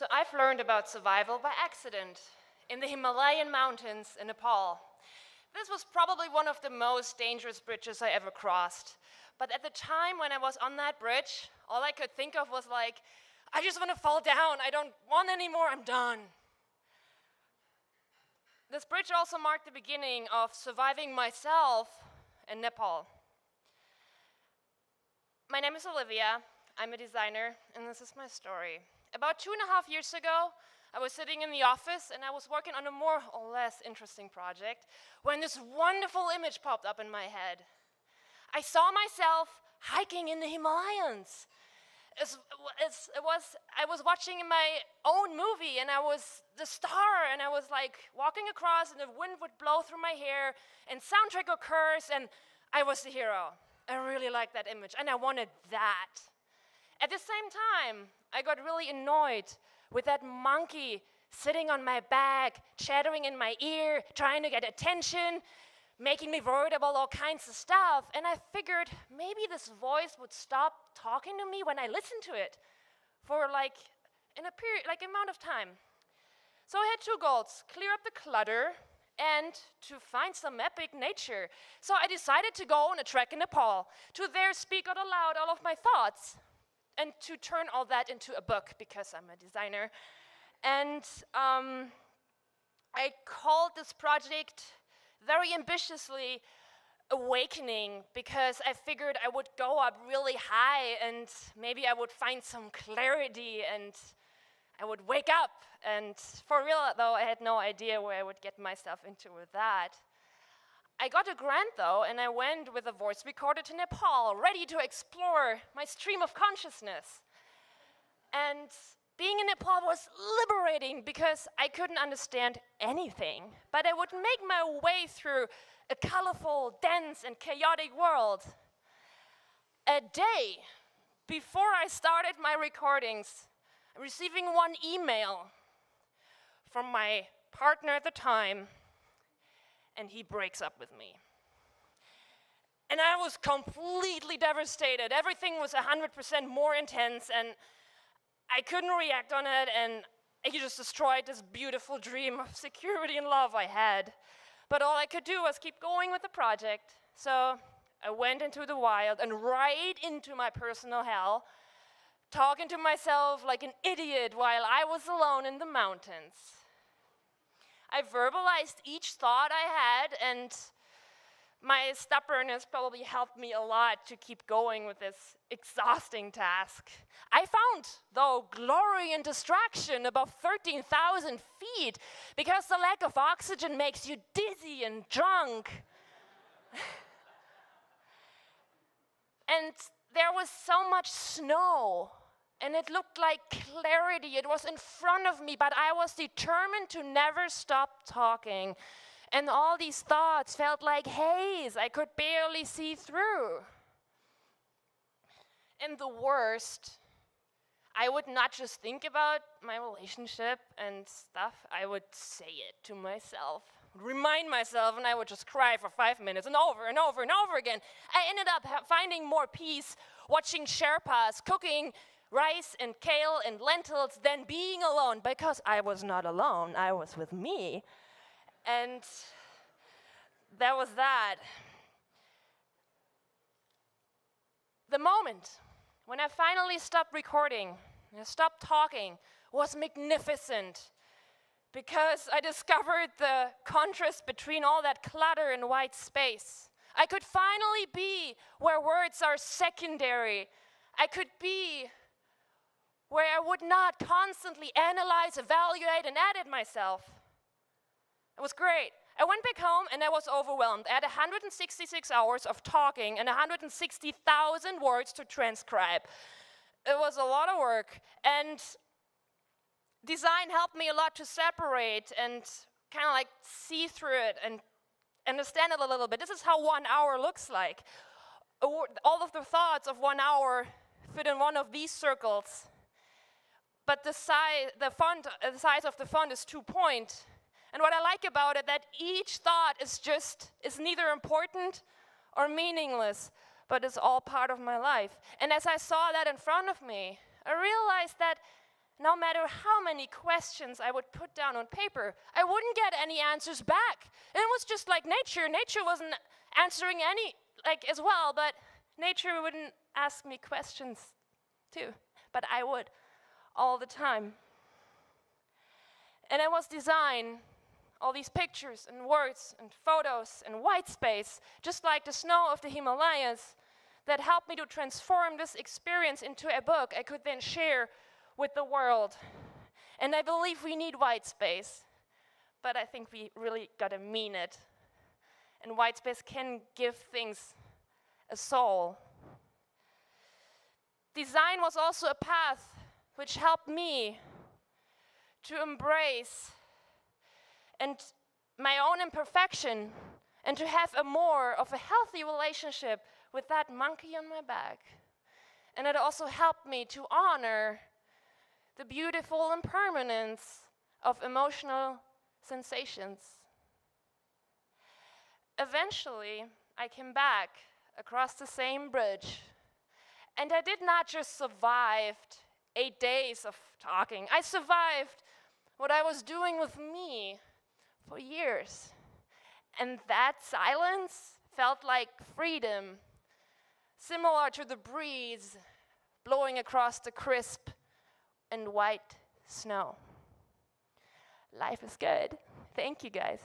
So I've learned about survival by accident in the Himalayan mountains in Nepal. This was probably one of the most dangerous bridges I ever crossed. But at the time when I was on that bridge, all I could think of was like, I just want to fall down. I don't want anymore. I'm done. This bridge also marked the beginning of surviving myself in Nepal. My name is Olivia. I'm a designer, and this is my story. About 2.5 years ago, I was sitting in the office, and I was working on a more or less interesting project when this wonderful image popped up in my head. I saw myself hiking in the Himalayas. I was watching my own movie, and I was the star, and I was like walking across, and the wind would blow through my hair, and soundtrack occurs, and I was the hero. I really liked that image, and I wanted that. At the same time, I got really annoyed with that monkey sitting on my back, chattering in my ear, trying to get attention, making me worried about all kinds of stuff. And I figured maybe this voice would stop talking to me when I listened to it for in a period, amount of time. So I had two goals: clear up the clutter and to find some epic nature. So I decided to go on a trek in Nepal, to there speak out aloud all of my thoughts, and to turn all that into a book, because I'm a designer. And I called this project very ambitiously Awakening, because I figured I would go up really high and maybe I would find some clarity and I would wake up. And for real though, I had no idea where I would get myself into with that. I got a grant though, and I went with a voice recorder to Nepal, ready to explore my stream of consciousness. And being in Nepal was liberating because I couldn't understand anything, but I would make my way through a colorful, dense, and chaotic world. A day before I started my recordings, receiving one email from my partner at the time, and he breaks up with me. And I was completely devastated. Everything was 100% more intense, and I couldn't react on it, and it just destroyed this beautiful dream of security and love I had. But all I could do was keep going with the project. So I went into the wild and right into my personal hell, talking to myself like an idiot while I was alone in the mountains. I verbalized each thought I had, and my stubbornness probably helped me a lot to keep going with this exhausting task. I found, though, glory in distraction above 13,000 feet, because the lack of oxygen makes you dizzy and drunk. And there was so much snow, and it looked like clarity. It was in front of me, but I was determined to never stop talking. And all these thoughts felt like haze I could barely see through. And the worst, I would not just think about my relationship and stuff, I would say it to myself, remind myself, and I would just cry for 5 minutes and over and over and over again. I ended up finding more peace watching Sherpas cooking rice and kale and lentils than being alone, because I was not alone, I was with me. And that was that. The moment when I finally stopped recording, I stopped talking, was magnificent, because I discovered the contrast between all that clutter and white space. I could finally be where words are secondary. I could be where I would not constantly analyze, evaluate, and edit myself. It was great. I went back home and I was overwhelmed. I had 166 hours of talking and 160,000 words to transcribe. It was a lot of work, and design helped me a lot to separate and kind of see through it and understand it a little bit. This is how 1 hour looks like. All of the thoughts of 1 hour fit in one of these circles, but the size of the font is 2 point. And what I like about it, that each thought is neither important or meaningless, but it's all part of my life. And as I saw that in front of me, I realized that no matter how many questions I would put down on paper, I wouldn't get any answers back. And it was just like nature. Nature wasn't answering any, as well, but nature wouldn't ask me questions too. But I would, all the time. And it was design, all these pictures and words and photos and white space, just like the snow of the Himalayas, that helped me to transform this experience into a book I could then share with the world. And I believe we need white space, but I think we really gotta mean it. And white space can give things a soul. Design was also a path which helped me to embrace and my own imperfection and to have a more of a healthy relationship with that monkey on my back. And it also helped me to honor the beautiful impermanence of emotional sensations. Eventually, I came back across the same bridge, and I did not just survive 8 days of talking. I survived what I was doing with me for years. And that silence felt like freedom, similar to the breeze blowing across the crisp and white snow. Life is good. Thank you, guys.